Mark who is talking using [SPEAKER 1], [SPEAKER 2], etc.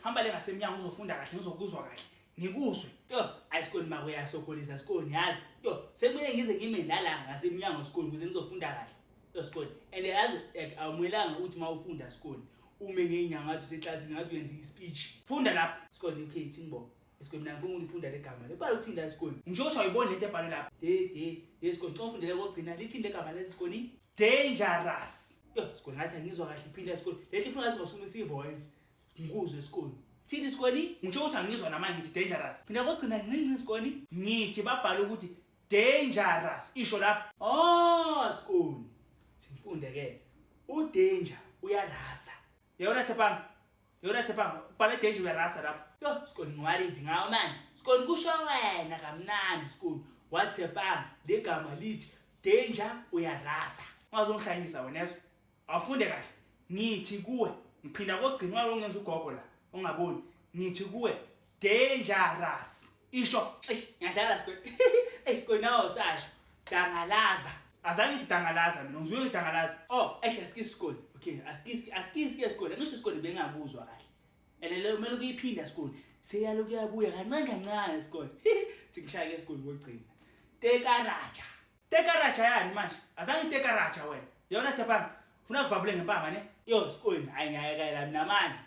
[SPEAKER 1] hamba le ngasemnyango uzofunda kahle ngizokuzwa kahle ngikuzwe ayisikoni makuya sokolisa sikoni yazi sekumele ngize ngime nala ngasemnyango sikoni ukuze ngizofunda kahle sikoni and yazi awumelanga ukuthi mawufunda sikoni ume ngeinyanga ngathi seclassini ngathi wenza ispeech funda lapha sikoni okay thingbo esikoni mina ngifuna ukufunda legama lebala ukuthinda esikoni ngisho ukuthi awuyiboni lento ebhalwe lapha yesikoni xa ufundele kokugcina lithi legama lesikoni dangerous sikoni ngathi angizwa kahle iphila esikoni lento ifuna ngathi ngasume isivoice ngikuzwe esikoni thini isikoni ngisho ukuthi angizwa namanje ngithi dangerous phina kokugcina ncinci isikoni ngithi babhala ukuthi dangerous isho lapha sikoni sifunde ke udanger uyarasa yona Thepanga bhala danger uyarasa lapha sikoni ngwarithi ngawo manje sikoni kusho wena kamnandi sikoni waThepanga legama lithi danger uyarasa ungazongihlanyisa wena yeso awufunde kahle ngithi kuwe ngiphinda kokugcina ngenza ugogo la ungaboni ngithi kuwe dangerous isho ngiyahlala sikoni sikoni nawo sasho dangalaza azange ngithi dangalaza mina ngizwe ngithi dangalaza asikisi sikoni okay asikisi sikoni ngisho sikoni bengabuzwa kahle and le kumele ukuyiphinda sikoni seyaloku yabuya kancane sikoni ngishaya ke sikoni kokugcina tekaraja yani manje azange tekaraja wena yona Thepanga ufuna kuvabule ngempama ne sikoni ayingayekela mina manje